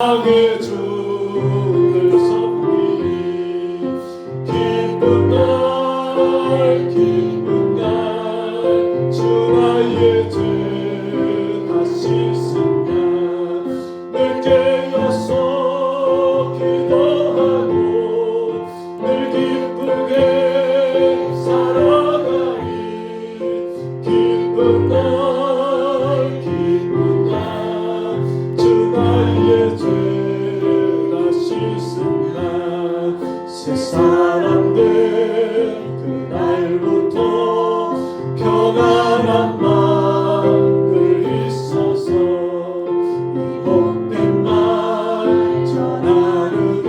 나의 주를 섬기 기쁜 날 기쁜 날 주 나의 죄 다시 쓴다 늘 깨어서 기도하고 늘 기쁘게 살아가리 기쁜 날 기쁜 날 주 나의 죄 다시 쓴다 새 사람 된 그날부터 평안한 마음을 있어서 이 복된 말 전하느니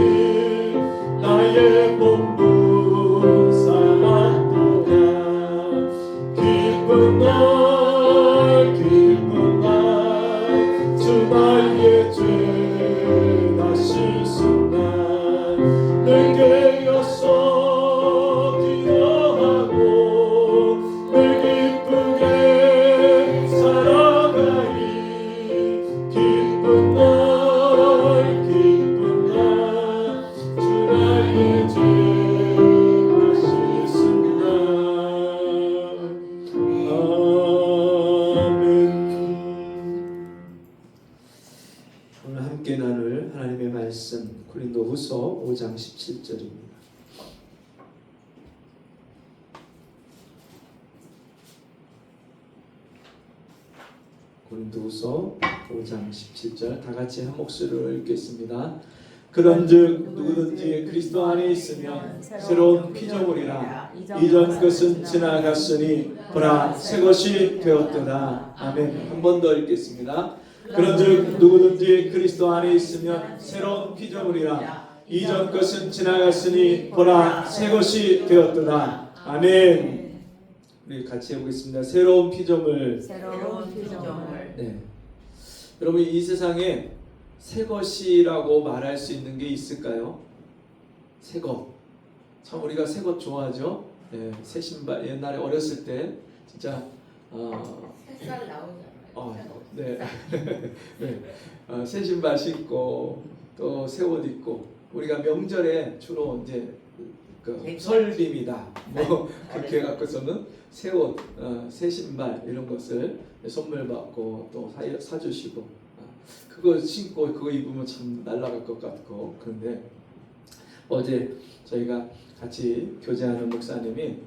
나의 본분 삼았도다 기쁜 날 기쁜 날 주 나의 죄 다시 쓴 날 늘 깨어서 기도하고 늘 기쁘게 살아가리 기쁜 날 기쁜 날 주 나의 죄 다시 쓴 날 아멘. 오늘 함께 나눌 하나님의 말씀 고린도후서 5장 17절입니다. 고린도후서 5장 17절 다 같이 한 목소리로 읽겠습니다. 그런즉 누구든지 그리스도 안에 있으면 새로운 피조물이라 이전 것은 지나갔으니 보라 새 것이 되었도다. 아멘. 한 번 더 읽겠습니다. 그런즉 누구든지 그리스도 안에 있으면 새로운 피조물이라 이전 것은 지나갔으니 보라 새 것이 되었도다. 아멘. 우리 같이 해보겠습니다. 새로운 피조물. 새로운 피조물. 네. 여러분 이 세상에 새 것이라고 말할 수 있는 게 있을까요? 새 것. 참 우리가 새 것 좋아하죠. 네. 새 신발 옛날에 어렸을 때 진짜 색깔 나오잖아요. 네. 네. 새 신발 신고 또 새 옷 입고 우리가 명절에 주로 이제 그 설빔이다 뭐 그렇게 갖고서는 새 옷, 새 신발 이런 것을 선물 받고 또 사주시고 그거 신고 그거 입으면 참 날아갈 것 같고 그런데 어제 저희가 같이 교제하는 목사님이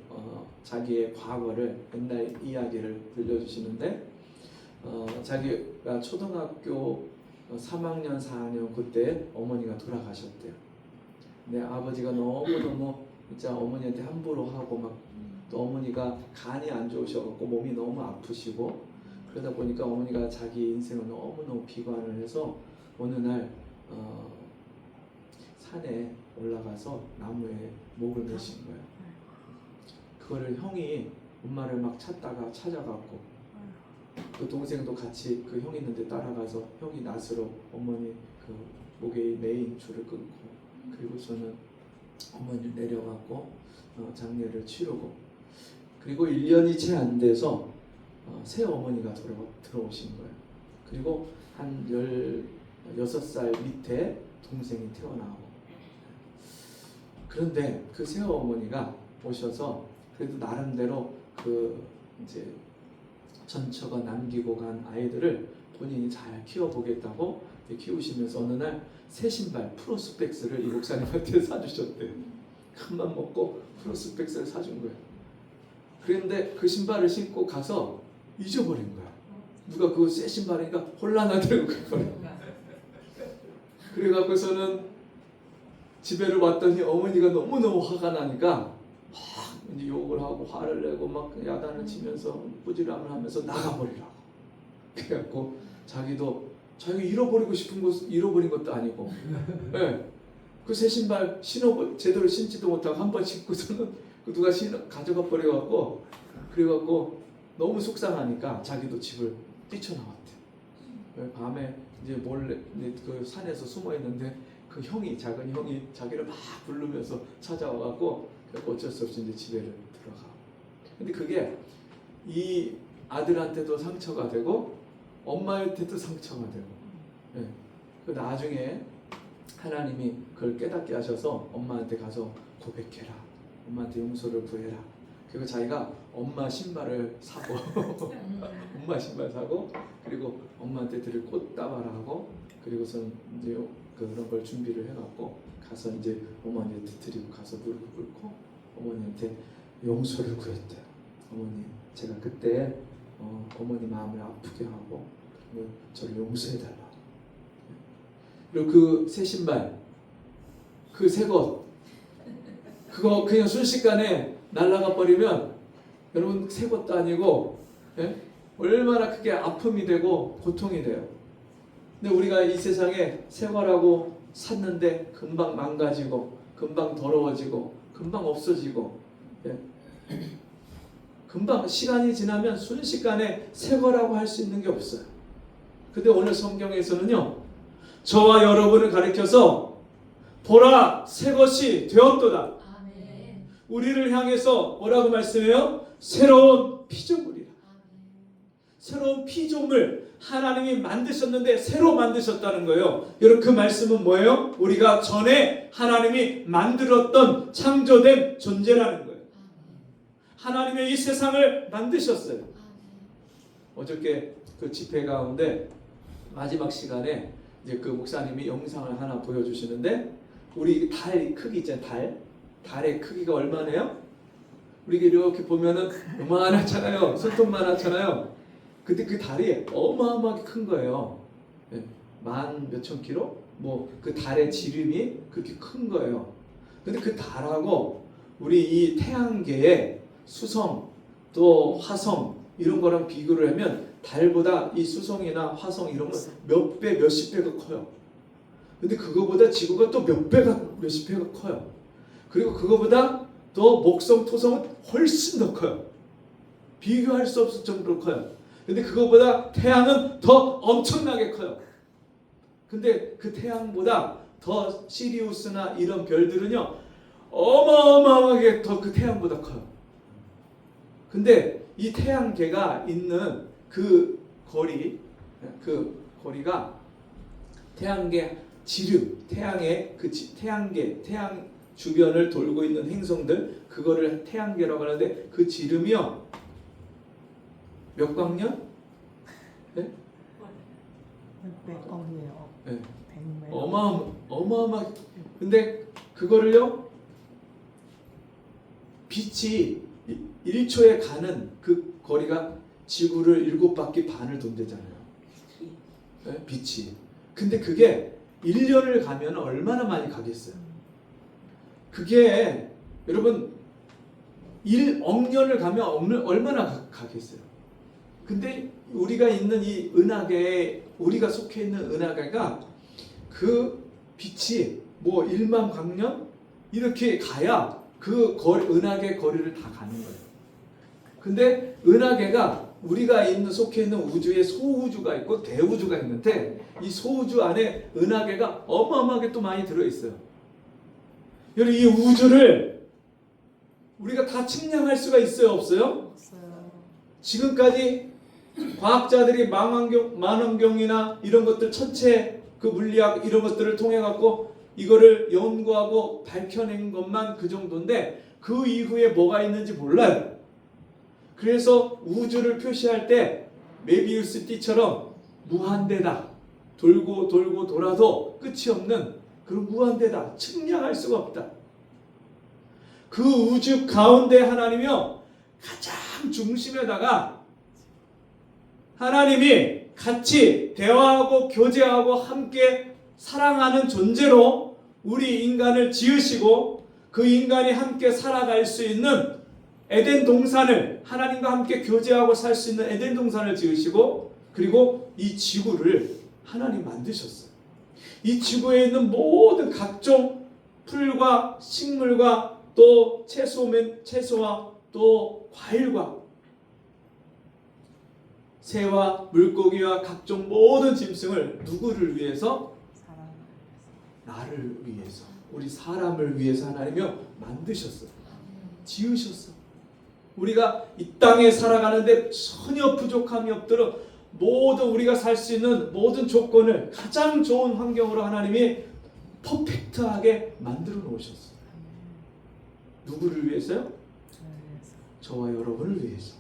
자기의 과거를 옛날 이야기를 들려주시는데 자기가 초등학교 3학년 4학년 그때 어머니가 돌아가셨대요. 근데 아버지가 너무너무 진짜 어머니한테 함부로 하고 막 또 어머니가 간이 안 좋으셔갖고 몸이 너무 아프시고 그러다 보니까 어머니가 자기 인생을 너무너무 비관을 해서 어느 날 산에 올라가서 나무에 목을 매신 거예요. 그거를 형이 엄마를 막 찾다가 찾아갔고 또 동생도 같이 그 형 있는데 따라가서 형이 낫으로 어머니 그 목에 매인 줄을 끊고 그리고서는 어머니를 내려가고 장례를 치르고 그리고 1년이 채 안 돼서 새 어머니가 들어오신 거예요. 그리고 한 16살 밑에 동생이 태어나고 그런데 그 새 어머니가 오셔서 그래도 나름대로 그 이제 전처가 남기고 간 아이들을 본인이 잘 키워보겠다고 키우시면서 어느 날 새 신발 프로스펙스를 이 목사님한테 사주셨대요. 큰맘 먹고 프로스펙스를 사준 거예요. 그런데 그 신발을 신고 가서 잊어버린 거야. 누가 그 새 신발이니까 혼란하더라고 그거를. 그래갖고서는 집에를 왔더니 어머니가 너무너무 화가 나니까 막 이제 욕을 하고 화를 내고 막 야단을 치면서 꾸지람을 하면서 나가버리라고. 그래갖고 자기가 잃어버리고 싶은 것 잃어버린 것도 아니고, 네. 그 새 신발 제대로 신지도 못하고 한 번 신고서는 그 누가 가져가 버려갖고 그래갖고 너무 속상하니까 자기도 집을 뛰쳐나왔대. 밤에 이제 몰래 그 산에서 숨어 있는데 그 작은 형이 자기를 막 부르면서 찾아와갖고 어쩔 수 없이 이제 집에를 들어가. 근데 그게 이 아들한테도 상처가 되고 엄마한테도 상처가 되고, 예. 그 나중에 하나님이 그걸 깨닫게 하셔서 엄마한테 가서 고백해라. 엄마한테 용서를 구해라. 그리고 자기가 엄마 신발을 사고 엄마 신발 사고 그리고 엄마한테 드릴 꽃 따와라 하고 그리고선 이제 그런 걸 준비를 해갖고 가서 이제 어머니한테 드리고 가서 무릎 꿇고 어머니한테 용서를 구했대요. 어머니 제가 그때 어머니 마음을 아프게 하고 저를 용서해달라. 그리고 그 새 신발 그 새 것 그거 그냥 순식간에 날아가 버리면 여러분 새 것도 아니고 얼마나 크게 아픔이 되고 고통이 돼요. 근데 우리가 이 세상에 새 거라고 샀는데 금방 망가지고 금방 더러워지고 금방 없어지고 금방 시간이 지나면 순식간에 새 거라고 할 수 있는 게 없어요. 근데 오늘 성경에서는요 저와 여러분을 가리켜서 보라 새 것이 되었도다. 아멘. 우리를 향해서 뭐라고 말씀해요? 새로운 피조물이라. 새로운 피조물 하나님이 만드셨는데 새로 만드셨다는 거예요. 여러분 그 말씀은 뭐예요? 우리가 전에 하나님이 만들었던 창조된 존재라는 거예요. 하나님의 이 세상을 만드셨어요. 어저께 그 집회 가운데 마지막 시간에 이제 그 목사님이 영상을 하나 보여주시는데 우리 달 크기 있잖아요. 달의 크기가 얼마나요? 우리가 이렇게 보면은 요만하잖아요. 손톱만 하잖아요. 근데 그 달이 어마어마하게 큰 거예요. 만 몇천 킬로? 뭐 그 달의 지름이 그렇게 큰 거예요. 근데 그 달하고 우리 이 태양계의 수성 또 화성 이런 거랑 비교를 하면 달보다 이 수성이나 화성 이런 건 몇 배, 몇십 배가 커요. 근데 그거보다 지구가 또 몇 배가, 몇십 배가 커요. 그리고 그거보다 또 목성, 토성은 훨씬 더 커요. 비교할 수 없을 정도로 커요. 근데 그거보다 태양은 더 엄청나게 커요. 근데 그 태양보다 더 시리우스나 이런 별들은요 어마어마하게 더 그 태양보다 커요. 근데 이 태양계가 있는 그 거리가 태양계 지름, 태양의 그 태양계, 태양 주변을 돌고 있는 행성들 그거를 태양계라고 하는데 그 지름이요 몇 광년? 네? 백억이에요. 네. 백몇. 어마어마. 근데 그거를요 빛이 1초에 가는 그 거리가 지구를 7바퀴 반을 돈대잖아요. 네? 빛이. 근데 그게 1년을 가면 얼마나 많이 가겠어요? 그게 여러분 1억 년을 가면 얼마나 가겠어요? 근데 우리가 있는 이 은하계에 우리가 속해 있는 은하계가 그 빛이 뭐 1만 광년 이렇게 가야 그 은하계 거리를 다 가는 거예요. 근데 은하계가 우리가 속해 있는 우주에 소우주가 있고 대우주가 있는데 이 소우주 안에 은하계가 어마어마하게 또 많이 들어있어요. 여러분 이 우주를 우리가 다 측량할 수가 있어요? 없어요? 없어요. 지금까지 과학자들이 망원경이나 이런 것들 천체 그 물리학 이런 것들을 통해 갖고 이거를 연구하고 밝혀낸 것만 그 정도인데 그 이후에 뭐가 있는지 몰라요. 그래서 우주를 표시할 때 메비우스 띠처럼 무한대다. 돌고 돌고 돌아도 끝이 없는 그런 무한대다. 측량할 수가 없다. 그 우주 가운데 하나님이요 가장 중심에다가 하나님이 같이 대화하고 교제하고 함께 사랑하는 존재로 우리 인간을 지으시고 그 인간이 함께 살아갈 수 있는 에덴 동산을 하나님과 함께 교제하고 살 수 있는 에덴 동산을 지으시고 그리고 이 지구를 하나님 만드셨어요. 이 지구에 있는 모든 각종 풀과 식물과 또 채소와 또 과일과 새와 물고기와 각종 모든 짐승을 누구를 위해서? 나를 위해서, 우리 사람을 위해서 하나님이 만드셨어요. 지으셨어요. 우리가 이 땅에 살아가는데 전혀 부족함이 없도록 모든 우리가 살 수 있는 모든 조건을 가장 좋은 환경으로 하나님이 퍼펙트하게 만들어 놓으셨어요. 누구를 위해서요? 저와 여러분을 위해서.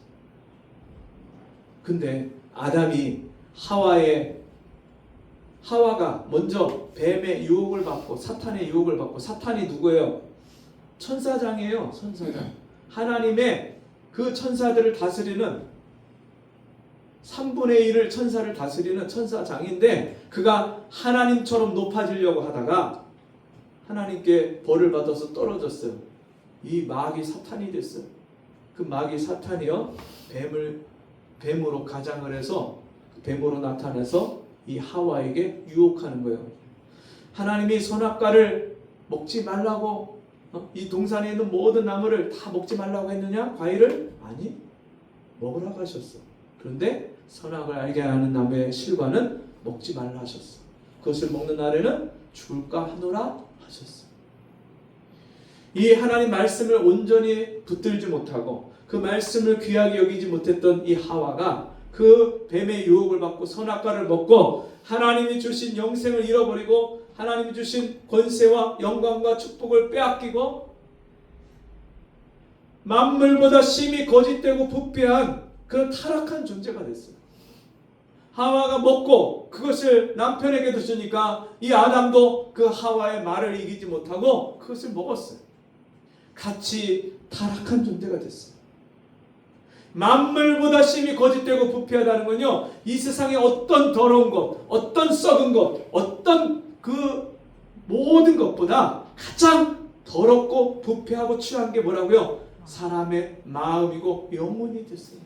근데 아담이 하와가 먼저 뱀의 유혹을 받고 사탄의 유혹을 받고, 사탄이 누구예요? 천사장이에요. 천사장. 하나님의 그 천사들을 다스리는 3분의 1을 천사를 다스리는 천사장인데, 그가 하나님처럼 높아지려고 하다가 하나님께 벌을 받아서 떨어졌어요. 이 마귀 사탄이 됐어요. 그 마귀 사탄이요, 뱀으로 가장을 해서 뱀으로 나타나서 이 하와에게 유혹하는 거예요. 하나님이 선악과를 먹지 말라고, 이 동산에 있는 모든 나무를 다 먹지 말라고 했느냐? 과일을? 아니, 먹으라고 하셨어. 그런데 선악을 알게 하는 나무의 실과는 먹지 말라 하셨어. 그것을 먹는 날에는 죽을까 하노라 하셨어. 이 하나님 말씀을 온전히 붙들지 못하고 그 말씀을 귀하게 여기지 못했던 이 하와가 그 뱀의 유혹을 받고 선악과를 먹고 하나님이 주신 영생을 잃어버리고 하나님이 주신 권세와 영광과 축복을 빼앗기고 만물보다 심히 거짓되고 부패한 그런 타락한 존재가 됐어요. 하와가 먹고 그것을 남편에게 주니까 이 아담도 그 하와의 말을 이기지 못하고 그것을 먹었어요. 같이 타락한 존재가 됐어요. 만물보다 심히 거짓되고 부패하다는 건요, 이 세상의 어떤 더러운 것, 어떤 썩은 것, 어떤 그 모든 것보다 가장 더럽고 부패하고 취한 게 뭐라고요? 사람의 마음이고 영혼이 됐어요.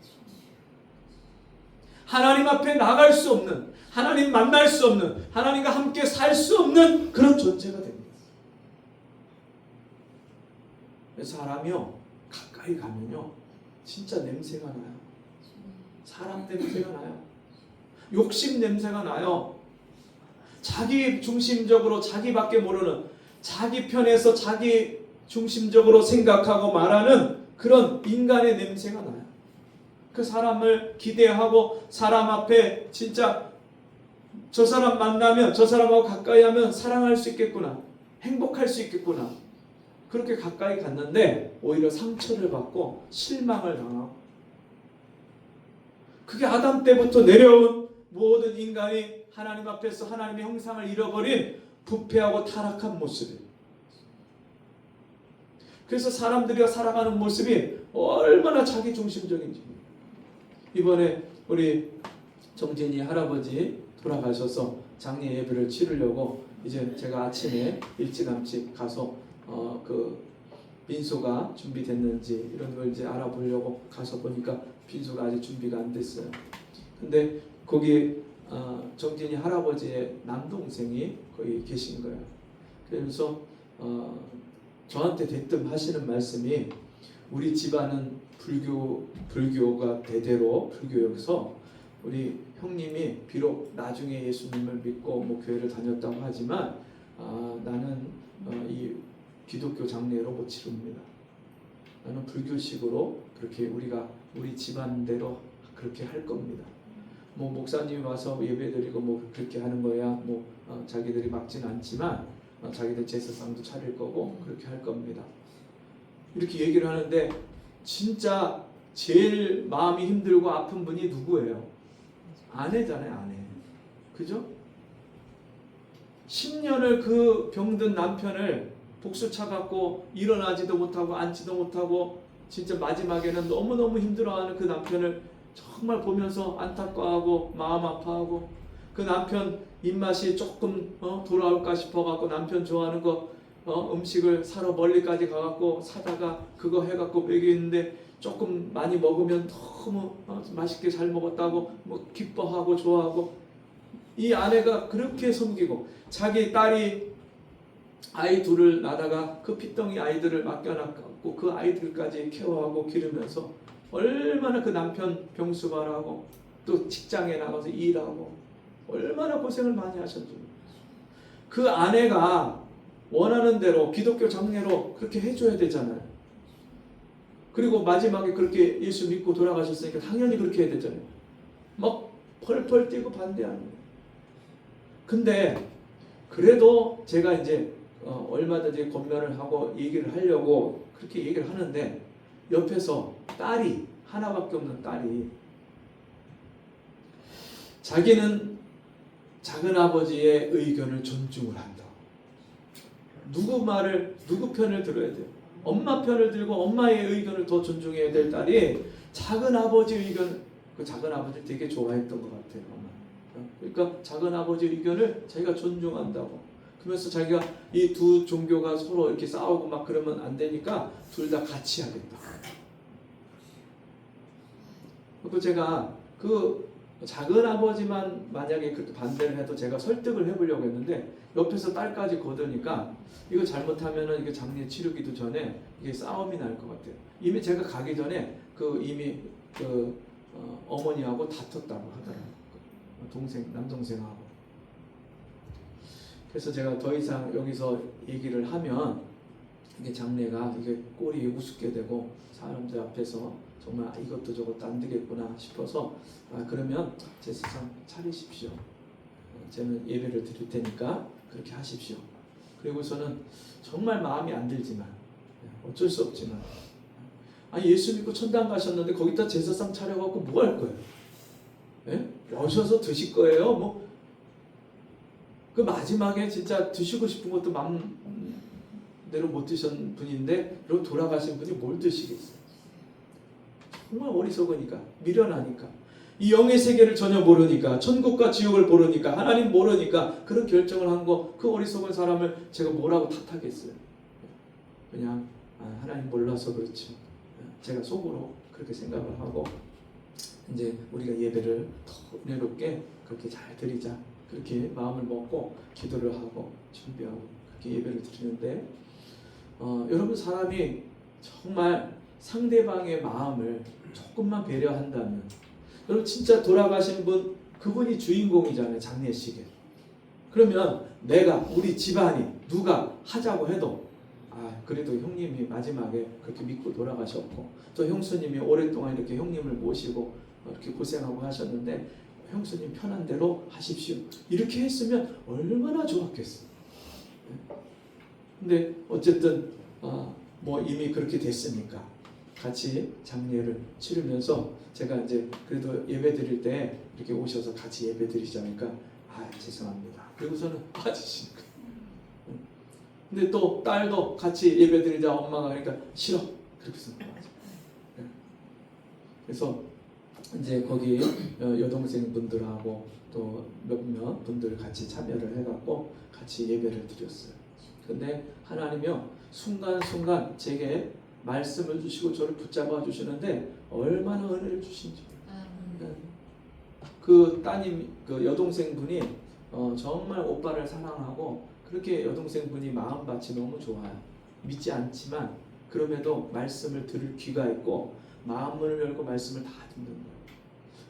하나님 앞에 나갈 수 없는, 하나님 만날 수 없는, 하나님과 함께 살 수 없는 그런 존재가 됩니다. 사람이요, 가까이 가면요 진짜 냄새가 나요. 사람 냄새가 나요. 욕심 냄새가 나요. 자기 중심적으로, 자기밖에 모르는, 자기 편에서 자기 중심적으로 생각하고 말하는 그런 인간의 냄새가 나요. 그 사람을 기대하고 사람 앞에 진짜 저 사람 만나면, 저 사람하고 가까이 하면 사랑할 수 있겠구나, 행복할 수 있겠구나, 그렇게 가까이 갔는데 오히려 상처를 받고 실망을 당하고, 그게 아담 때부터 내려온 모든 인간이 하나님 앞에서 하나님의 형상을 잃어버린 부패하고 타락한 모습이에요. 그래서 사람들이 살아가는 모습이 얼마나 자기중심적인지. 이번에 우리 정진이 할아버지 돌아가셔서 장례 예배를 치르려고 이제 제가 아침에 일찌감치 가서 그 빈소가 준비됐는지 이런 걸 이제 알아보려고 가서 보니까 빈소가 아직 준비가 안 됐어요. 근데 거기 정진이 할아버지의 남동생이 거기 계신 거예요. 그래서 저한테 대뜸 하시는 말씀이, 우리 집안은 불교가 대대로 불교여서 우리 형님이 비록 나중에 예수님을 믿고 뭐 교회를 다녔다고 하지만 나는 이 기독교 장례로 못 치릅니다. 나는 불교식으로 그렇게 우리 집안대로 그렇게 할 겁니다. 뭐 목사님이 와서 예배드리고 뭐 그렇게 하는 거야 뭐 자기들이 막진 않지만 자기들 제사상도 차릴 거고 그렇게 할 겁니다. 이렇게 얘기를 하는데 진짜 제일 마음이 힘들고 아픈 분이 누구예요? 아내잖아요, 아내. 그죠? 10년을 그 병든 남편을 복수차 갖고 일어나지도 못하고 앉지도 못하고 진짜 마지막에는 너무너무 힘들어하는 그 남편을 정말 보면서 안타까워하고 마음 아파하고, 그 남편 입맛이 조금 돌아올까 싶어갖고 남편 좋아하는 거 음식을 사러 멀리까지 가갖고 사다가 그거 해갖고 먹이는데 조금 많이 먹으면 너무 맛있게 잘 먹었다고 뭐 기뻐하고 좋아하고, 이 아내가 그렇게 섬기고 자기 딸이 아이 둘을 낳다가 그 핏덩이 아이들을 맡겨놨고 그 아이들까지 케어하고 기르면서 얼마나 그 남편 병수발하고 또 직장에 나가서 일하고 얼마나 고생을 많이 하셨는지. 그 아내가 원하는 대로 기독교 장례로 그렇게 해줘야 되잖아요. 그리고 마지막에 그렇게 예수 믿고 돌아가셨으니까 당연히 그렇게 해야 되잖아요. 막 펄펄 뛰고 반대하는 거예요. 근데 그래도 제가 이제 얼마든지 권면을 하고 얘기를 하려고 그렇게 얘기를 하는데 옆에서 딸이 하나밖에 없는 딸이 자기는 작은 아버지의 의견을 존중을 한다. 누구 편을 들어야 돼요? 엄마 편을 들고 엄마의 의견을 더 존중해야 될 딸이 작은 아버지 의견, 그 작은 아버지를 되게 좋아했던 것 같아요. 그러니까 작은 아버지 의견을 자기가 존중한다고. 그러면서 자기가 이 두 종교가 서로 이렇게 싸우고 막 그러면 안 되니까 둘 다 같이 하겠다. 그리고 제가 그 작은 아버지만 만약에 그렇게 반대를 해도 제가 설득을 해보려고 했는데 옆에서 딸까지 거드니까 이거 잘못하면은 이게 장례 치르기도 전에 이게 싸움이 날 것 같아요. 이미 제가 가기 전에 이미 어머니하고 다퉜다고 하더라고요. 남동생하고. 그래서 제가 더 이상 여기서 얘기를 하면 이게 장례가 이게 꼴이 우습게 되고 사람들 앞에서 정말 이것도 저것도 안 되겠구나 싶어서 그러면 제 세상 차리십시오. 저는 예배를 드릴 테니까 그렇게 하십시오. 그리고서는 정말 마음이 안 들지만 어쩔 수 없지만 예수 믿고 천당 가셨는데 거기다 제사상 차려갖고 뭐 할 거예요? 예? 오셔서 드실 거예요? 그 마지막에 진짜 드시고 싶은 것도 마음대로 못 드신 분인데 그리고 돌아가신 분이 뭘 드시겠어요? 정말 어리석으니까 미련하니까 이 영의 세계를 전혀 모르니까 천국과 지옥을 모르니까 하나님 모르니까 그런 결정을 한 거 그 어리석은 사람을 제가 뭐라고 탓하겠어요? 그냥 하나님 몰라서 그렇지 제가 속으로 그렇게 생각을 하고 이제 우리가 예배를 더 은혜롭게 그렇게 잘 드리자 그렇게 마음을 먹고 기도를 하고 준비하고 그렇게 예배를 드리는데 여러분 사람이 정말 상대방의 마음을 조금만 배려한다면 여러분 진짜 돌아가신 분 그분이 주인공이잖아요. 장례식에. 그러면 우리 집안이 누가 하자고 해도 그래도 형님이 마지막에 그렇게 믿고 돌아가셨고 또 형수님이 오랫동안 이렇게 형님을 모시고 이렇게 고생하고 하셨는데 형수님 편한 대로 하십시오. 이렇게 했으면 얼마나 좋았겠어요. 근데 어쨌든 이미 그렇게 됐으니까 같이 장례를 치르면서 제가 이제 그래도 예배 드릴 때 이렇게 오셔서 같이 예배 드리자니까 죄송합니다. 그리고서는 빠지시니까. 근데 또 딸도 같이 예배 드리자 엄마가 그러니까 싫어. 그렇게서 빠져. 그래서 이제 거기 여동생 분들하고 또 몇몇 분들 같이 참여를 해갖고 같이 예배를 드렸어요. 근데 하나님이요 순간순간 제게 말씀을 주시고 저를 붙잡아 주시는데 얼마나 은혜를 주신지. 그 따님 그 여동생분이 정말 오빠를 사랑하고 그렇게 여동생분이 마음밭이 너무 좋아요. 믿지 않지만 그럼에도 말씀을 들을 귀가 있고 마음을 열고 말씀을 다 듣는 거예요.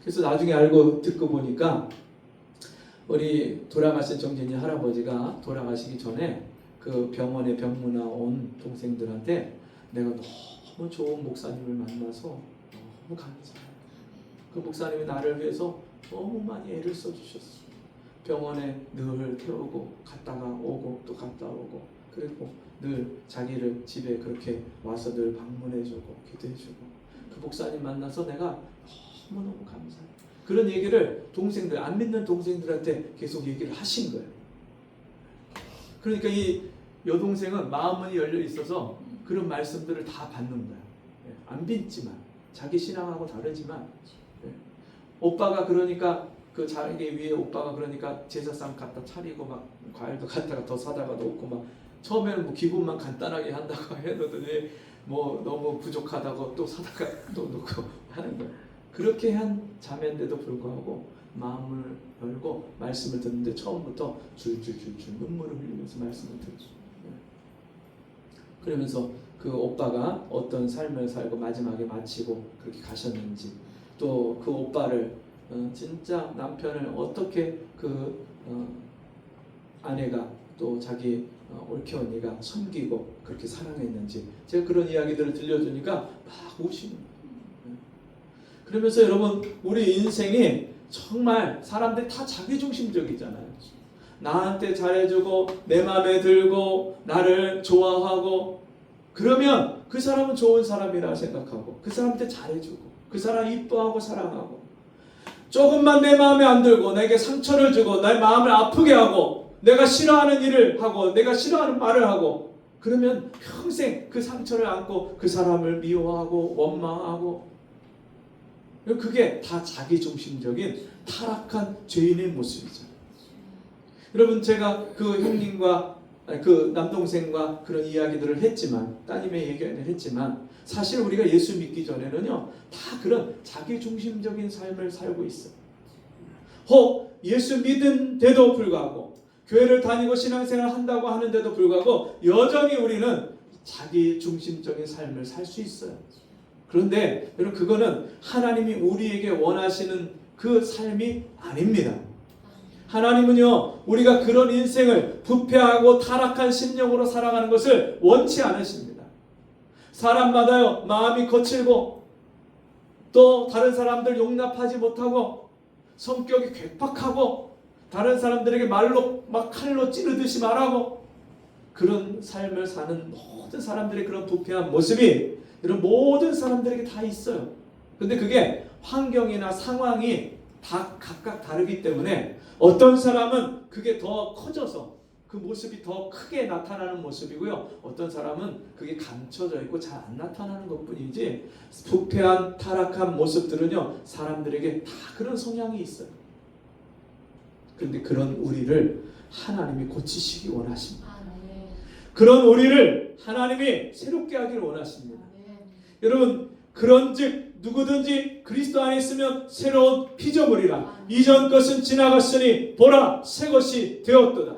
그래서 나중에 듣고 보니까 우리 돌아가신 정진이 할아버지가 돌아가시기 전에 그 병원에 병문안 온 동생들한테 내가 너무 좋은 목사님을 만나서 너무 감사해요. 그 목사님이 나를 위해서 너무 많이 애를 써주셨어요. 병원에 늘 태우고 갔다가 오고 또 갔다 오고 그리고 늘 자기를 집에 그렇게 와서 늘 방문해주고 기도해주고 그 목사님 만나서 내가 너무너무 감사해요. 그런 얘기를 동생들 안 믿는 동생들한테 계속 얘기를 하신 거예요. 그러니까 이 여동생은 마음문이 열려 있어서 그런 말씀들을 다 받는 거야. 안 믿지만 자기 신앙하고 다르지만 오빠가 그러니까 그 자기 위에 오빠가 그러니까 제사상 갖다 차리고 막 과일도 갖다가 더 사다가 놓고 막 처음에는 기분만 간단하게 한다고 해놓더니 너무 부족하다고 또 사다가 또 놓고 하는 거야. 그렇게 한 자매인데도 불구하고 마음을 열고 말씀을 듣는데 처음부터 줄줄줄줄 눈물을 흘리면서 말씀을 들었어요. 그러면서 그 오빠가 어떤 삶을 살고 마지막에 마치고 그렇게 가셨는지 또 그 오빠를 진짜 남편을 어떻게 아내가 또 자기 올케 언니가 섬기고 그렇게 사랑했는지 제가 그런 이야기들을 들려주니까 막 우시는 거예요. 그러면서 여러분 우리 인생이 정말 사람들이 다 자기중심적이잖아요. 나한테 잘해주고 내 마음에 들고 나를 좋아하고 그러면 그 사람은 좋은 사람이라 생각하고 그 사람한테 잘해주고 그 사람 이뻐하고 사랑하고 조금만 내 마음에 안 들고 내게 상처를 주고 내 마음을 아프게 하고 내가 싫어하는 일을 하고 내가 싫어하는 말을 하고 그러면 평생 그 상처를 안고 그 사람을 미워하고 원망하고 그게 다 자기중심적인 타락한 죄인의 모습이죠. 여러분 제가 그 형님과 그 남동생과 그런 이야기들을 했지만 따님의 얘기를 했지만 사실 우리가 예수 믿기 전에는요 다 그런 자기중심적인 삶을 살고 있어요. 혹 예수 믿은데도 불구하고 교회를 다니고 신앙생활을 한다고 하는데도 불구하고 여전히 우리는 자기중심적인 삶을 살 수 있어요. 그런데 여러분 그거는 하나님이 우리에게 원하시는 그 삶이 아닙니다. 하나님은요 우리가 그런 인생을 부패하고 타락한 심령으로 살아가는 것을 원치 않으십니다. 사람마다요 마음이 거칠고 또 다른 사람들 용납하지 못하고 성격이 괴팍하고 다른 사람들에게 말로 막 칼로 찌르듯이 말하고 그런 삶을 사는 모든 사람들의 그런 부패한 모습이 이런 모든 사람들에게 다 있어요. 근데 그게 환경이나 상황이 다 각각 다르기 때문에 어떤 사람은 그게 더 커져서 그 모습이 더 크게 나타나는 모습이고요. 어떤 사람은 그게 감춰져 있고 잘 안 나타나는 것뿐이지 부패한 타락한 모습들은요 사람들에게 다 그런 성향이 있어요. 그런데 그런 우리를 하나님이 고치시기 원하십니다. 그런 우리를 하나님이 새롭게 하기를 원하십니다. 여러분 그런즉 누구든지 그리스도 안에 있으면 새로운 피조물이라 이전 것은 지나갔으니 보라 새 것이 되었도다.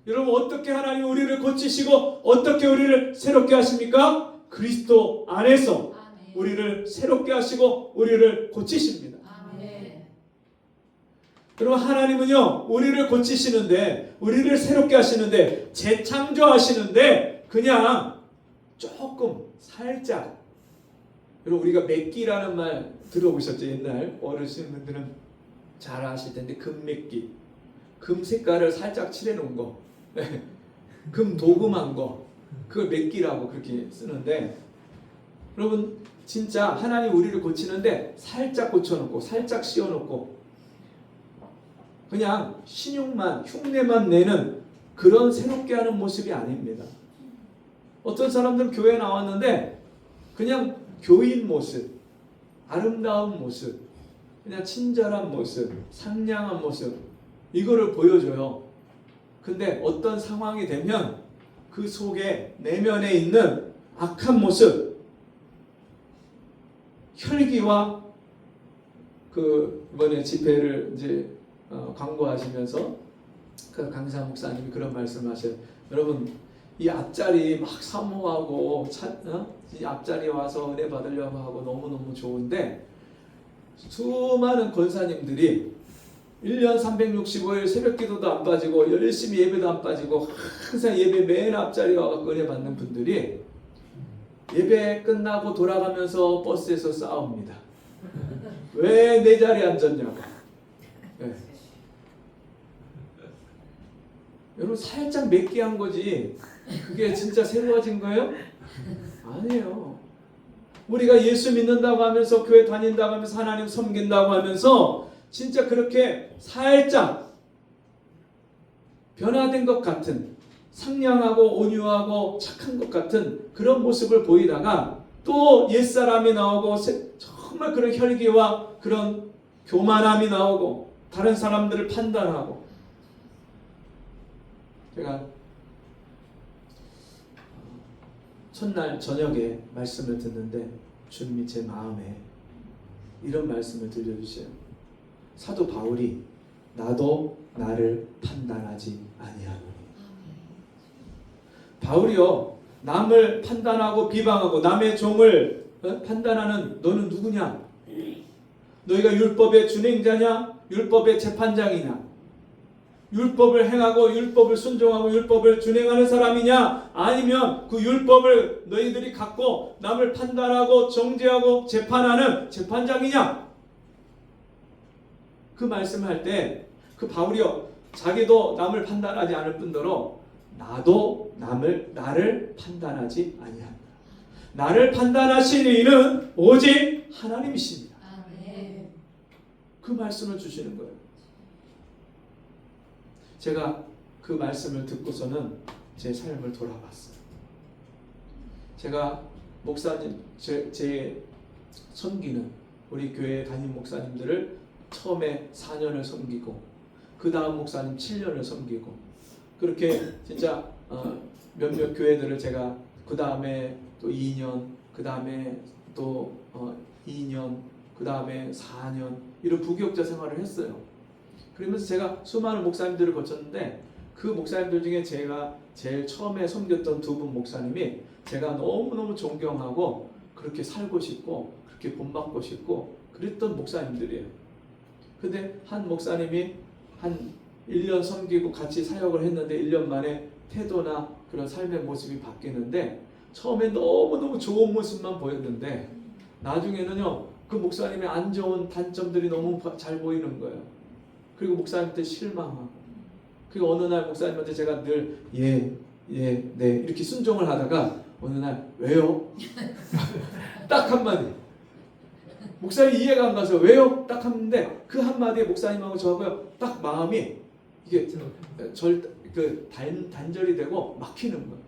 여러분 어떻게 하나님 우리를 고치시고 어떻게 우리를 새롭게 하십니까? 그리스도 안에서 우리를 새롭게 하시고 우리를 고치십니다. 여러분 하나님은요 우리를 고치시는데 우리를 새롭게 하시는데 재창조하시는데 그냥 조금 살짝 여러분 우리가 맥기라는 말 들어보셨죠? 옛날 어르신분들은 잘 아실 텐데 금맥기 금 색깔을 살짝 칠해 놓은 거 금 도금한 거 그걸 맥기라고 그렇게 쓰는데 여러분 진짜 하나님 우리를 고치는데 살짝 고쳐놓고 살짝 씌워놓고 그냥 신용만 흉내만 내는 그런 새롭게 하는 모습이 아닙니다. 어떤 사람들은 교회에 나왔는데 그냥 교인 모습, 아름다운 모습, 그냥 친절한 모습, 상냥한 모습 이거를 보여줘요. 근데 어떤 상황이 되면 그 속에 내면에 있는 악한 모습, 혈기와 그 이번에 집회를 이제 광고하시면서 그 강사 목사님이 그런 말씀하셔요. 여러분 이 앞자리 막 사모하고 이 앞자리 와서 은혜 받으려고 하고 너무너무 좋은데 수많은 권사님들이 1년 365일 새벽기도도 안 빠지고 열심히 예배도 안 빠지고 항상 예배 맨 앞자리에 와서 은혜 받는 분들이 예배 끝나고 돌아가면서 버스에서 싸웁니다. 왜 내 자리에 앉았냐고. 네. 여러분 살짝 맵기한 거지 그게 진짜 새로워진 거예요? 아니에요. 우리가 예수 믿는다고 하면서 교회 다닌다고 하면서 하나님 섬긴다고 하면서 진짜 그렇게 살짝 변화된 것 같은 상냥하고 온유하고 착한 것 같은 그런 모습을 보이다가 또 옛사람이 나오고 정말 그런 혈기와 그런 교만함이 나오고 다른 사람들을 판단하고 제가 첫날 저녁에 말씀을 듣는데 주님이 제 마음에 이런 말씀을 들려주세요. 사도 바울이 나도 나를 판단하지 아니하노니. 바울이요 남을 판단하고 비방하고 남의 종을 판단하는 너는 누구냐? 너희가 율법의 준행자냐? 율법의 재판장이냐? 율법을 행하고 율법을 순종하고 율법을 준행하는 사람이냐? 아니면 그 율법을 너희들이 갖고 남을 판단하고 정죄하고 재판하는 재판장이냐? 그 말씀할 때 그 바울이요 자기도 남을 판단하지 않을 뿐더러 나도 나를 판단하지 아니한다. 나를 판단하시는 이는 오직 하나님이십니다. 아멘. 그 말씀을 주시는 거예요. 제가 그 말씀을 듣고서는 제 삶을 돌아봤어요. 제가 목사님 제 섬기는 우리 교회 담임 목사님들을 처음에 4년을 섬기고 그 다음 목사님 7년을 섬기고 그렇게 진짜 몇몇 교회들을 제가 그 다음에 또 2년 그 다음에 또 2년 그 다음에 4년 이런 부교육자 생활을 했어요. 그러면서 제가 수많은 목사님들을 거쳤는데 그 목사님들 중에 제가 제일 처음에 섬겼던 두 분 목사님이 제가 너무너무 존경하고 그렇게 살고 싶고 그렇게 본받고 싶고 그랬던 목사님들이에요. 근데 한 목사님이 한 1년 섬기고 같이 사역을 했는데 1년 만에 태도나 그런 삶의 모습이 바뀌는데 처음에 너무너무 좋은 모습만 보였는데 나중에는요 그 목사님의 안 좋은 단점들이 너무 잘 보이는 거예요. 그리고 목사님한테 실망하고 그리고 어느 날 목사님한테 제가 늘 네 이렇게 순종을 하다가 어느 날 왜요? 딱 한마디 목사님 이해가 안 가서 왜요? 딱 하는데 그 한마디에 목사님하고 저하고요 딱 마음이 이게 단절이 되고 막히는 거예요.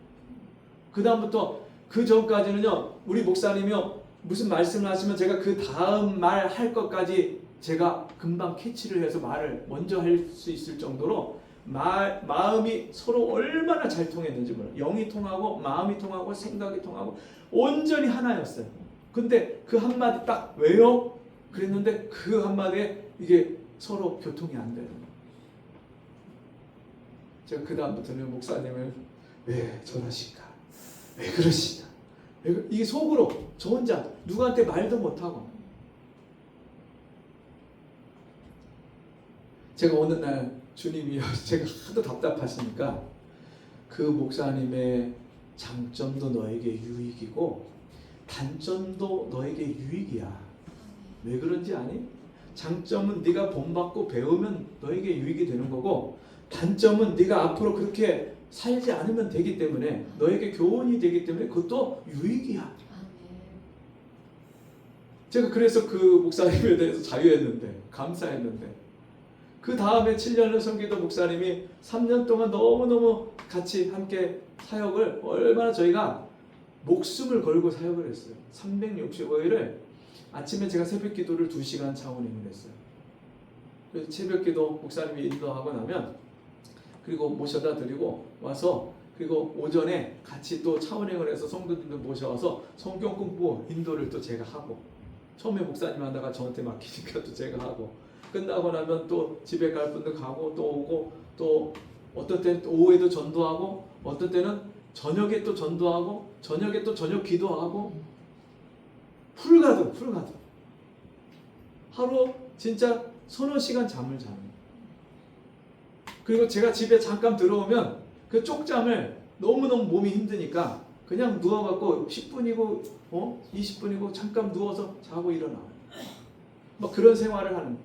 그 다음부터 그 전까지는요 우리 목사님이요 무슨 말씀을 하시면 제가 그 다음 말 할 것까지 제가 금방 캐치를 해서 말을 먼저 할 수 있을 정도로 마음이 서로 얼마나 잘 통했는지 몰라요. 영이 통하고 마음이 통하고 생각이 통하고 온전히 하나였어요. 근데 그 한마디 딱 왜요? 그랬는데 그 한마디에 이게 서로 교통이 안 되는 거예요. 제가 그 다음부터는 목사님을 왜 저러실까? 왜 그러시나? 이게 속으로 저 혼자 누구한테 말도 못하고 제가 어느 날 주님이 제가 하도 답답하시니까 그 목사님의 장점도 너에게 유익이고 단점도 너에게 유익이야. 왜 그런지 아니? 장점은 네가 본받고 배우면 너에게 유익이 되는 거고 단점은 네가 앞으로 그렇게 살지 않으면 되기 때문에 너에게 교훈이 되기 때문에 그것도 유익이야. 제가 그래서 그 목사님에 대해서 자유했는데 감사했는데 그 다음에 7년을 섬기던 목사님이 3년 동안 너무너무 같이 함께 사역을 얼마나 저희가 목숨을 걸고 사역을 했어요. 365일을 아침에 제가 새벽 기도를 2시간 차원행을 했어요. 그래서 새벽 기도 목사님이 인도하고 나면 그리고 모셔다 드리고 와서 그리고 오전에 같이 또 차원행을 해서 성도들도 모셔와서 성경 공부 인도를 또 제가 하고 처음에 목사님 하다가 저한테 맡기니까 또 제가 하고 끝나고 나면 또 집에 갈 분들 가고 또 오고 또 어떤 때는 또 오후에도 전도하고 어떤 때는 저녁에 또 전도하고 저녁에 또 저녁 기도하고 풀가득 하루 진짜 서너 시간 잠을 자는 그리고 제가 집에 잠깐 들어오면 그 쪽잠을 너무너무 몸이 힘드니까 그냥 누워갖고 10분이고 20분이고 잠깐 누워서 자고 일어나요. 막 그런 생활을 하는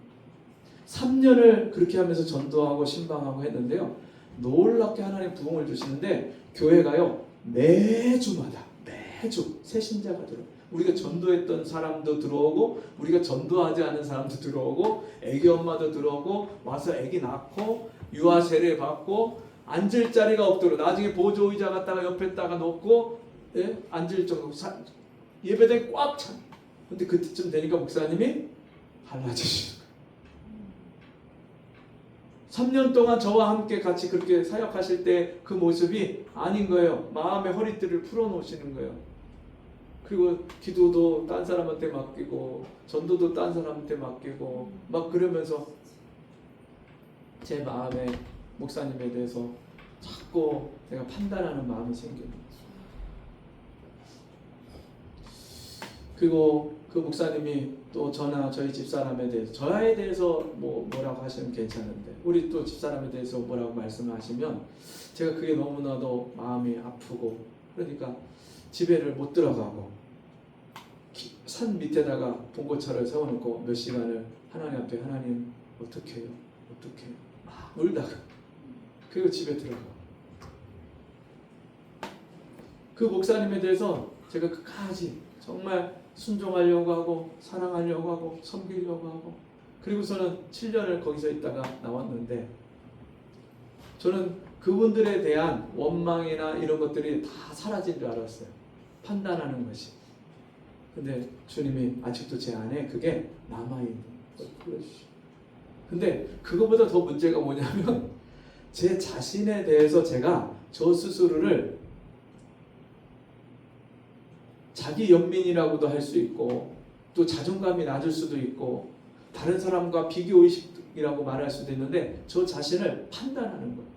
3년을 그렇게 하면서 전도하고 신방하고 했는데요. 놀랍게 하나님 부흥을 주시는데 교회가요 매주마다 매주 새 신자가 들어요. 우리가 전도했던 사람도 들어오고 우리가 전도하지 않은 사람도 들어오고 애기 엄마도 들어오고 와서 애기 낳고 유아 세례 받고 앉을 자리가 없도록 나중에 보조 의자 갖다가 옆에다가 놓고 앉을 정도 예배당이 꽉 차. 근데 그때쯤 되니까 목사님이 달라지시는 거예요. 3년 동안 저와 함께 같이 그렇게 사역하실 때 그 모습이 아닌 거예요. 마음의 허리띠를 풀어놓으시는 거예요. 그리고 기도도 딴 사람한테 맡기고 전도도 딴 사람한테 맡기고 막 그러면서 제 마음에 목사님에 대해서 자꾸 내가 판단하는 마음이 생깁니다. 그리고 그 목사님이 또 저나 저희 집사람에 대해서 저에 대해서 뭐라고 하시면 괜찮은데 우리 또 집사람에 대해서 뭐라고 말씀하시면 제가 그게 너무나도 마음이 아프고 그러니까 집에를 못 들어가고 산 밑에다가 봉고차를 세워놓고 몇 시간을 하나님 앞에 하나님 어떻게 해요? 어떻게 해요? 막 울다가 그리고 집에 들어가. 그 목사님에 대해서 제가 끝까지 정말 순종하려고 하고 사랑하려고 하고 섬기려고 하고 그리고서는 7년을 거기서 있다가 나왔는데 저는 그분들에 대한 원망이나 이런 것들이 다 사라진 줄 알았어요. 판단하는 것이. 근데 주님이 아직도 제 안에 그게 남아있는 거예요. 근데 그거보다 더 문제가 뭐냐면 제 자신에 대해서 제가 저 스스로를 자기 연민이라고도 할 수 있고 또 자존감이 낮을 수도 있고 다른 사람과 비교의식이라고 말할 수도 있는데 저 자신을 판단하는 거예요.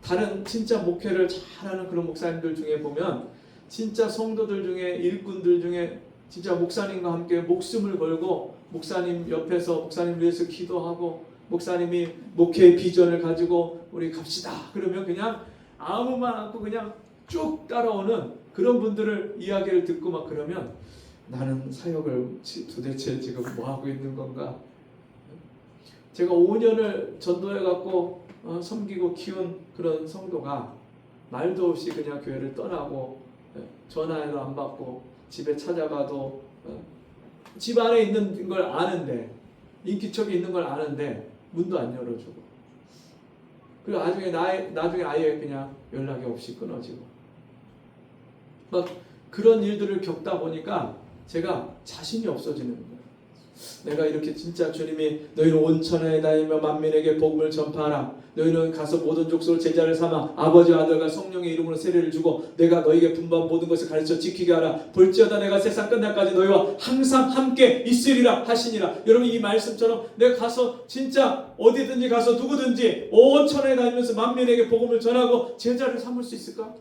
다른 진짜 목회를 잘하는 그런 목사님들 중에 보면 진짜 성도들 중에 일꾼들 중에 진짜 목사님과 함께 목숨을 걸고 목사님 옆에서 목사님 위해서 기도하고 목사님이 목회의 비전을 가지고 우리 갑시다 그러면 그냥 아무 말 않고 그냥 쭉 따라오는 그런 분들을 이야기를 듣고 막 그러면 나는 사역을 도대체 지금 뭐 하고 있는 건가? 제가 5년을 전도해 갖고 섬기고 키운 그런 성도가 말도 없이 그냥 교회를 떠나고 전화도 안 받고 집에 찾아가도 집 안에 있는 걸 아는데 인기척이 있는 걸 아는데 문도 안 열어주고 그리고 나중에 아예 그냥 연락이 없이 끊어지고 막 그런 일들을 겪다 보니까 제가 자신이 없어지는 거예요. 내가 이렇게 진짜 주님이 너희는 온 천하에 다니며 만민에게 복음을 전파하라. 너희는 가서 모든 족속을 제자를 삼아 아버지와 아들과 성령의 이름으로 세례를 주고 내가 너희에게 분부한 모든 것을 가르쳐 지키게 하라. 볼지어다 내가 세상 끝날까지 너희와 항상 함께 있으리라 하시니라. 여러분 이 말씀처럼 내가 가서 진짜 어디든지 가서 누구든지 온 천하에 다니면서 만민에게 복음을 전하고 제자를 삼을 수 있을까?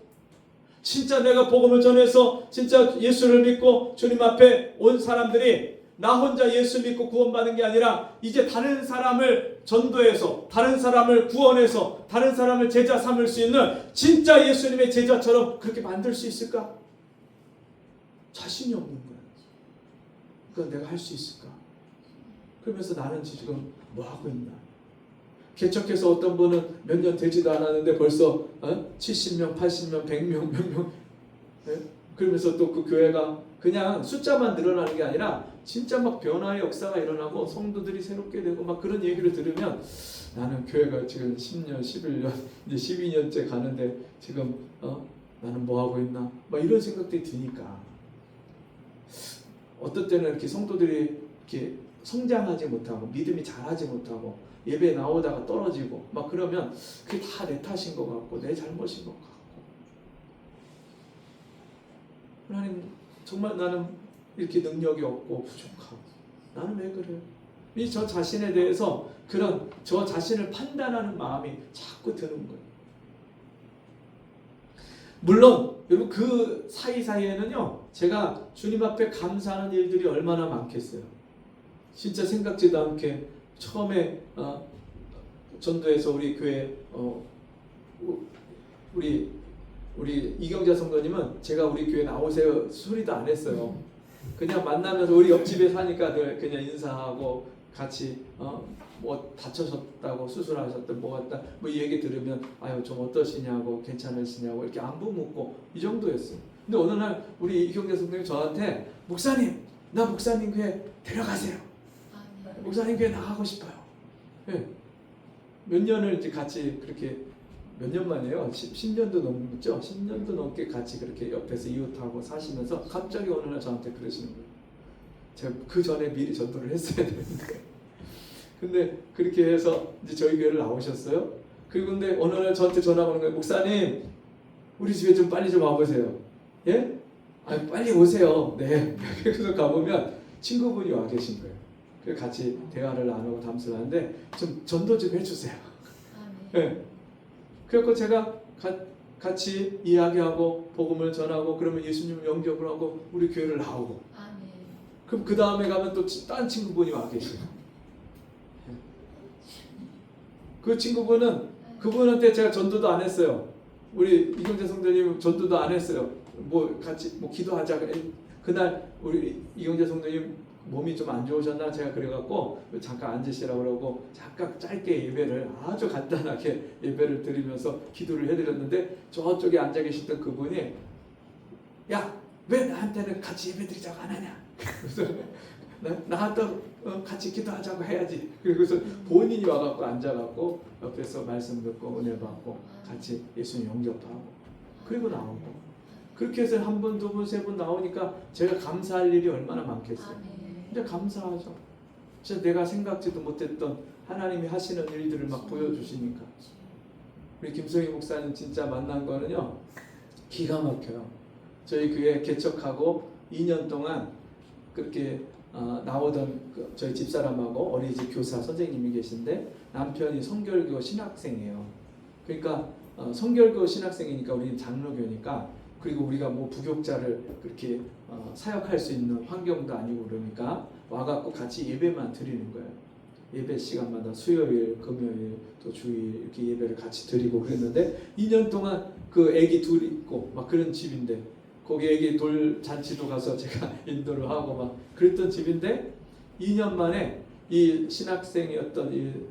진짜 내가 복음을 전해서 진짜 예수를 믿고 주님 앞에 온 사람들이 나 혼자 예수 믿고 구원받은 게 아니라 이제 다른 사람을 전도해서 다른 사람을 구원해서 다른 사람을 제자 삼을 수 있는 진짜 예수님의 제자처럼 그렇게 만들 수 있을까? 자신이 없는 거야. 그러니까 내가 할 수 있을까? 그러면서 나는 지금 뭐 하고 있나? 개척해서 어떤 분은 몇 년 되지도 않았는데 벌써 70명, 80명, 100명, 몇 명 그러면서 또 그 교회가 그냥 숫자만 늘어나는 게 아니라 진짜 막 변화의 역사가 일어나고 성도들이 새롭게 되고 막 그런 얘기를 들으면 나는 교회가 지금 10년, 11년, 이제 12년째 가는데 지금 나는 뭐 하고 있나? 막 이런 생각들이 드니까 어떤 때는 이렇게 성도들이 이렇게 성장하지 못하고 믿음이 자라지 못하고 예배에 나오다가 떨어지고 막 그러면 그게 다 내 탓인 것 같고 내 잘못인 것 같고 하나님 정말 나는 이렇게 능력이 없고 부족하고 나는 왜 그래요? 이 저 자신에 대해서 그런 저 자신을 판단하는 마음이 자꾸 드는 거예요. 물론 여러분 그 사이사이에는요 제가 주님 앞에 감사하는 일들이 얼마나 많겠어요. 진짜 생각지도 않게 처음에 전도에서 우리 교회 우리 이경자 성도님은 제가 우리 교회 나오세요 소리도 안 했어요. 그냥 만나면서 우리 옆집에 사니까 늘 그냥 인사하고 같이 뭐 다쳐셨다고 수술하셨다 뭐 했다 뭐 이 얘기 들으면 아유 좀 어떠시냐고 괜찮으시냐고 이렇게 안부 묻고 이 정도였어요. 근데 어느 날 우리 이경자 성도님이 저한테 목사님 나 목사님 교회 데려가세요. 목사님 교회 나가고 싶어요. 네. 몇 년을 이제 같이 그렇게 몇 년 만이에요? 10년도 넘죠? 10년도 넘게 같이 그렇게 옆에서 이웃하고 사시면서 갑자기 어느 날 저한테 그러시는 거예요. 제가 그 전에 미리 전도를 했어야 되는데 근데 그렇게 해서 이제 저희 교회를 나오셨어요. 그리고 근데 어느 날 저한테 전화가 오는 거예요. 목사님 우리 집에 좀 빨리 좀 와보세요. 예? 아니 빨리 오세요. 네. 그래서 가보면 친구분이 와 계신 거예요. 그래서 같이 대화를 나누고 담소를 하는데 좀 전도 좀 해주세요. 네. 그래서 제가 같이 이야기하고 복음을 전하고 그러면 예수님을 영접을 하고 우리 교회를 나오고 그럼 그 다음에 가면 또 딴 친구분이 와 계세요. 그 친구분은 그분한테 제가 전도도 안 했어요. 우리 이경재 성도님 전도도 안 했어요. 뭐 같이 뭐 기도하자. 그날 우리 이경재 성도님 몸이 좀 안 좋으셨나 제가 그래갖고 잠깐 앉으시라고 그러고 잠깐 짧게 예배를 아주 간단하게 예배를 드리면서 기도를 해드렸는데 저쪽에 앉아 계셨던 그분이 야, 왜 나한테는 같이 예배 드리자고 안 하냐? 그래서 나한테 같이 기도하자고 해야지. 그래서 본인이 와갖고 앉아갖고 옆에서 말씀 듣고 은혜 받고 같이 예수님 영접도 하고 그리고 나오고 그렇게 해서 한 번, 두 번, 세 번 나오니까 제가 감사할 일이 얼마나 많겠어요. 근데 감사하죠. 진짜 내가 생각지도 못했던 하나님이 하시는 일들을 막 보여주시니까. 우리 김성희 목사님 진짜 만난 거는요 기가 막혀요. 저희 교회 개척하고 2년 동안 그렇게 나오던 저희 집사람하고 어린이집 교사 선생님이 계신데 남편이 성결교 신학생이에요. 그러니까 성결교 신학생이니까 우리는 장로교니까 그리고 우리가 뭐 부교자를 그렇게 사역할 수 있는 환경도 아니고 그러니까 와갖고 같이 예배만 드리는 거예요. 예배 시간마다 수요일, 금요일, 또 주일 이렇게 예배를 같이 드리고 그랬는데 2년 동안 그 애기 둘 있고 막 그런 집인데 거기 애기 돌 잔치도 가서 제가 인도를 하고 막 그랬던 집인데 2년 만에 이 신학생이었던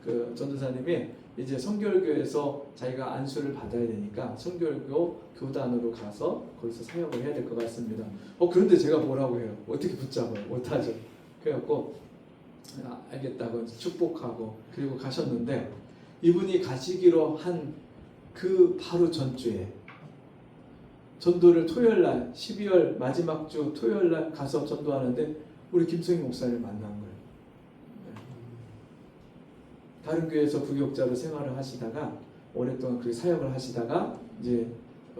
그 전도사님이 이제 성결교에서 자기가 안수를 받아야 되니까 성결교 교단으로 가서 거기서 사역을 해야 될 것 같습니다. 그런데 제가 뭐라고 해요? 어떻게 붙잡아요? 못하죠. 그래갖고 알겠다고 축복하고 그리고 가셨는데 이분이 가시기로 한 그 바로 전주에 전도를 토요일날 12월 마지막 주 토요일날 가서 전도하는데 우리 김성희 목사를 만난 거예요. 다른 교회에서 부교육자로 생활을 하시다가 오랫동안 그렇게 사역을 하시다가 이제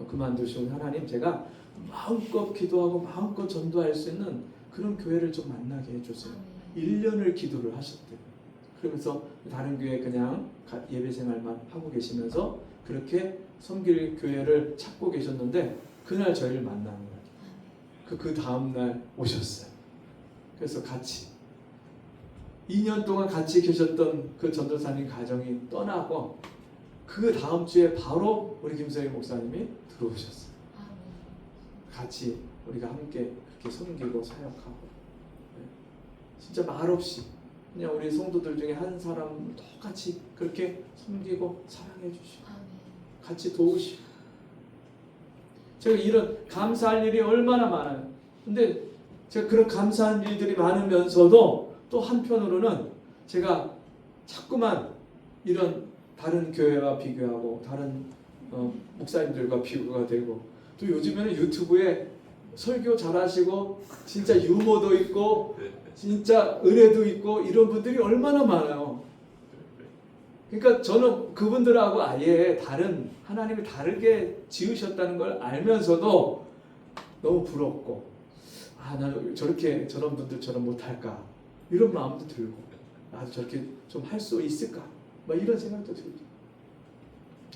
그만두신 하나님 제가 마음껏 기도하고 마음껏 전도할 수 있는 그런 교회를 좀 만나게 해주세요. 1년을 기도를 하셨대요. 그러면서 다른 교회 그냥 예배 생활만 하고 계시면서 그렇게 섬길 교회를 찾고 계셨는데 그날 저희를 만난 거예요. 그 다음날 오셨어요. 그래서 같이 2년 동안 같이 계셨던 그 전도사님 가정이 떠나고 그 다음 주에 바로 우리 김성희 목사님이 들어오셨어요. 같이 우리가 함께 그렇게 섬기고 사역하고 진짜 말없이 그냥 우리 성도들 중에 한 사람 똑같이 그렇게 섬기고 사랑해 주시고 같이 도우시고 제가 이런 감사할 일이 얼마나 많아요. 근데 제가 그런 감사한 일들이 많으면서도 또 한편으로는 제가 자꾸만 이런 다른 교회와 비교하고 다른 목사님들과 비교가 되고 또 요즘에는 유튜브에 설교 잘하시고 진짜 유머도 있고 진짜 은혜도 있고 이런 분들이 얼마나 많아요. 그러니까 저는 그분들하고 아예 다른 하나님이 다르게 지으셨다는 걸 알면서도 너무 부럽고 나는 저렇게 저런 분들처럼 못할까 이런 마음도 들고 나도 저렇게 좀 할 수 있을까 막 이런 생각도 들고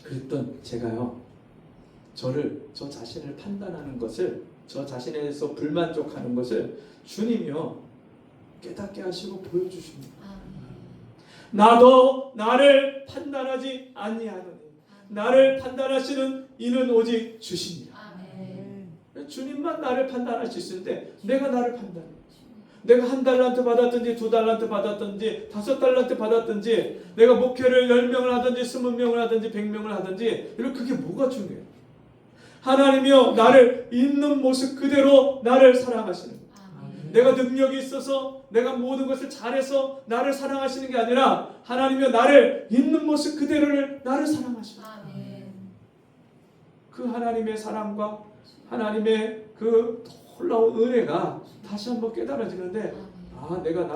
그랬던 제가요 저 자신을 판단하는 것을 저 자신에서 불만족하는 것을 주님이요 깨닫게 하시고 보여주십니다. 나도 나를 판단하지 아니하노니 나를 판단하시는 이는 오직 주십니다. 주님만 나를 판단할 수 있는데 내가 나를 판단해. 내가 1달란트 받았든지 2달란트 받았든지 5달란트 받았든지 내가 목회를 10명을 하든지 20명을 하든지 100명을 하든지 이런 그게 뭐가 중요해요. 하나님이요 나를 있는 모습 그대로 나를 사랑하시는 거예요. 내가 능력이 있어서 내가 모든 것을 잘해서 나를 사랑하시는 게 아니라 하나님이요 나를 있는 모습 그대로를 나를 사랑하시는 거예요. 그 하나님의 사랑과 하나님의 그 놀라운 은혜가 다시 한번 깨달아지는데 내가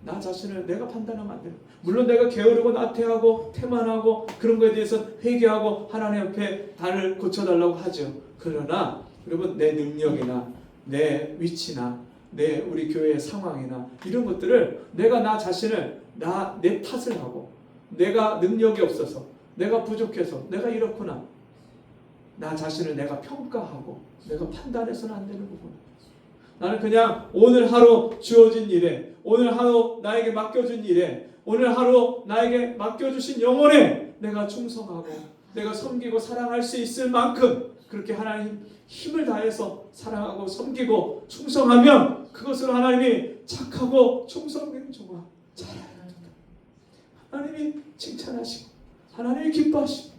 나 자신을 내가 판단하면 안 돼요. 물론 내가 게으르고 나태하고 태만하고 그런 거에 대해서 회개하고 하나님 앞에 나를 고쳐달라고 하죠. 그러나 여러분 내 능력이나 내 위치나 내 우리 교회의 상황이나 이런 것들을 내가 나 자신을 내 탓을 하고 내가 능력이 없어서 내가 부족해서 내가 이렇구나 나 자신을 내가 평가하고 내가 판단해서는 안 되는 부분. 나는 그냥 오늘 하루 주어진 일에 오늘 하루 나에게 맡겨준 일에 오늘 하루 나에게 맡겨주신 영혼에 내가 충성하고 내가 섬기고 사랑할 수 있을 만큼 그렇게 하나님 힘을 다해서 사랑하고 섬기고 충성하면 그것으로 하나님이 착하고 충성된 종아 잘하였도다. 하나님이 칭찬하시고 하나님이 기뻐하시고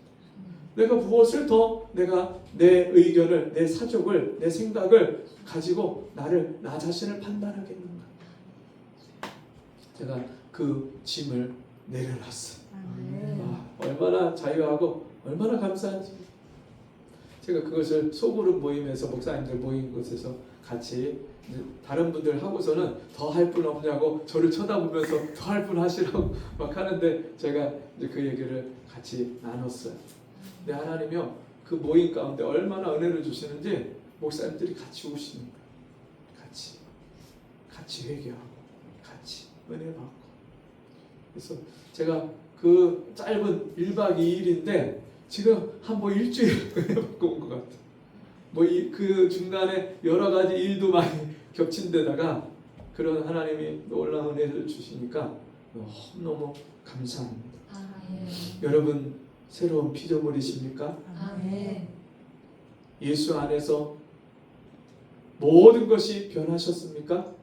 내가 무엇을 더 내가 내 의견을, 내 사족을, 내 생각을 가지고 나 자신을 판단하겠는가. 제가 그 짐을 내려놨어요. 얼마나 자유하고 얼마나 감사한지. 제가 그것을 소그룹 모임에서 목사님들 모인 곳에서 같이 다른 분들 하고서는 더 할 분 없냐고 저를 쳐다보면서 더 할 분 하시라고 막 하는데 제가 이제 그 얘기를 같이 나눴어요. 근데 하나님이요 그 모임 가운데 얼마나 은혜를 주시는지 목사님들이 같이 오시는 거예요. 같이 회개하고 같이 은혜 받고. 그래서 제가 그 짧은 1박 2일인데 지금 한 뭐 일주일 은혜 받고 온 것 같아요. 그 중간에 여러 가지 일도 많이 겹친 데다가 그런 하나님이 놀라운 은혜를 주시니까 너무 감사합니다. 여러분 새로운 피조물이십니까? 예수 안에서 모든 것이 변하셨습니까?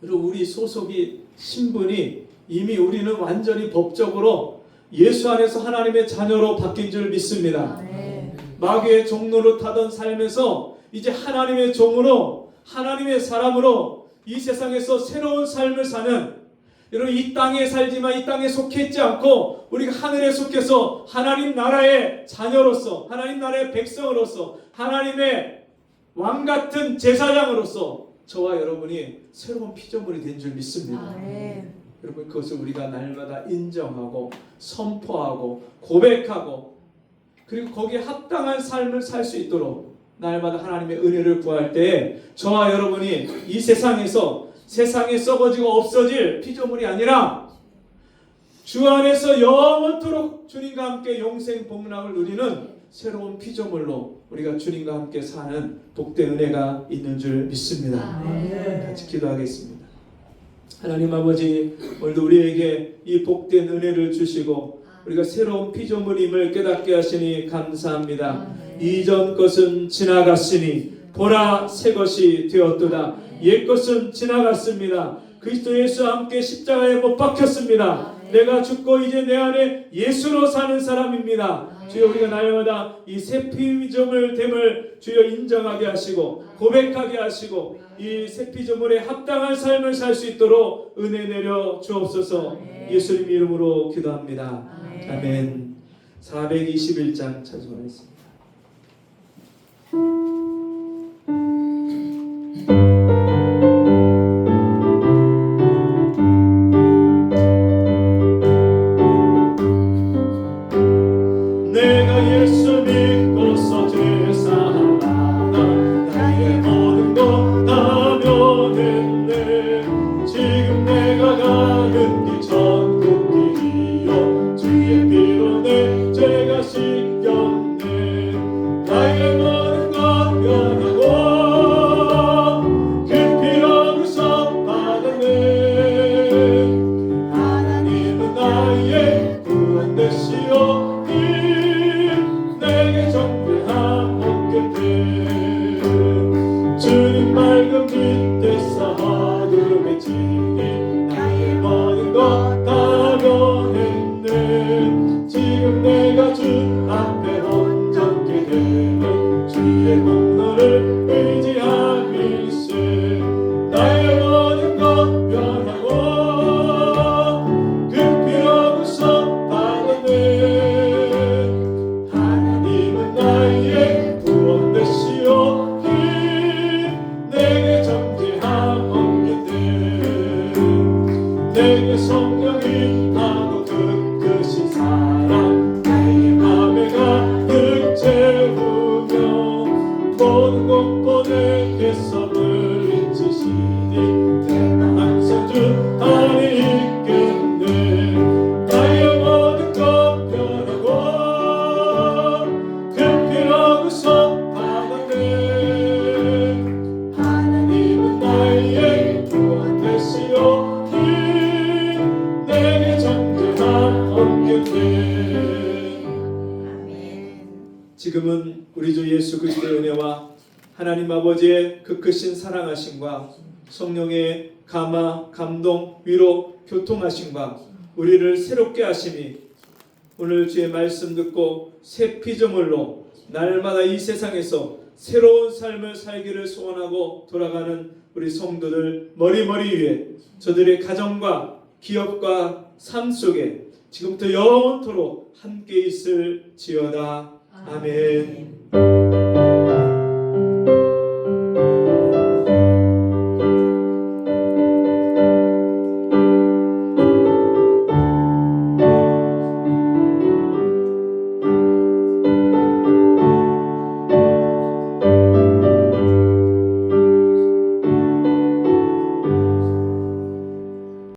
그리고 우리 소속이 신분이 이미 우리는 완전히 법적으로 예수 안에서 하나님의 자녀로 바뀐 줄 믿습니다. 마귀의 종로를 타던 삶에서 이제 하나님의 종으로 하나님의 사람으로 이 세상에서 새로운 삶을 사는, 여러분 이 땅에 살지만 이 땅에 속해 있지 않고 우리가 하늘에 속해서 하나님 나라의 자녀로서 하나님 나라의 백성으로서 하나님의 왕같은 제사장으로서 저와 여러분이 새로운 피조물이 된 줄 믿습니다. 여러분 그것을 우리가 날마다 인정하고 선포하고 고백하고 그리고 거기에 합당한 삶을 살 수 있도록 날마다 하나님의 은혜를 구할 때에 저와 여러분이 이 세상에 썩어지고 없어질 피조물이 아니라 주 안에서 영원토록 주님과 함께 영생 복락을 누리는 새로운 피조물로 우리가 주님과 함께 사는 복된 은혜가 있는 줄 믿습니다. 같이 기도하겠습니다. 하나님 아버지, 오늘도 우리에게 이 복된 은혜를 주시고 우리가 새로운 피조물임을 깨닫게 하시니 감사합니다. 이전 것은 지나갔으니 보라 새 것이 되었도다. 옛 것은 지나갔습니다. 그리스도 예수와 함께 십자가에 못 박혔습니다. 내가 죽고 이제 내 안에 예수로 사는 사람입니다. 주여 우리가 날마다 이 새 피조물 됨을 주여 인정하게 하시고 고백하게 하시고 이 새 피조물에 합당한 삶을 살 수 있도록 은혜 내려 주옵소서. 예수님 이름으로 기도합니다. 아멘. 421장 찬송하겠습니다. 내가 예수 믿고서 죄 사하다 나의 모든 것 다 변했네. 지금 내가 가는 길 천국 길이요 주의 피로 내 죄가 씻겼네. 나의 모든 것 변하고 그 피로로서 받았네. 하나님은 나의 구원 되시오 내게 정죄함 없게 돼. 주님 맑은 빛에서 어둠에 지니 나의 모든 것 다 변했네. 지금 내가 주 앞에 온전케 되는 주의 공로를 의지함일세. 나의 모든 것 변하고 그 피로로서 받았네. 하나님은 나의 구원 되시오 내게 정죄함 없게 돼. 내게 성령이 하고 끝끝이 사랑 나의 맘에 가득 채우며 모든 공포에게서 물리치시니 내가 항상 주 안에 있겠네. 나의 모든 것 변하고 그 피로로서 받았네. 하나님은 나의 구원 되시오 내게 정죄함 없게 돼. 지금은 우리 주 예수 그리스도의 은혜와 하나님 아버지의 그 크신 사랑하심과 성령의 감화, 감동, 위로, 교통하심과 우리를 새롭게 하심이 오늘 주의 말씀 듣고 새 피조물로 날마다 이 세상에서 새로운 삶을 살기를 소원하고 돌아가는 우리 성도들 머리머리 위에 저들의 가정과 기업과 삶 속에 지금부터 영원토록 함께 있을지어다. 아멘.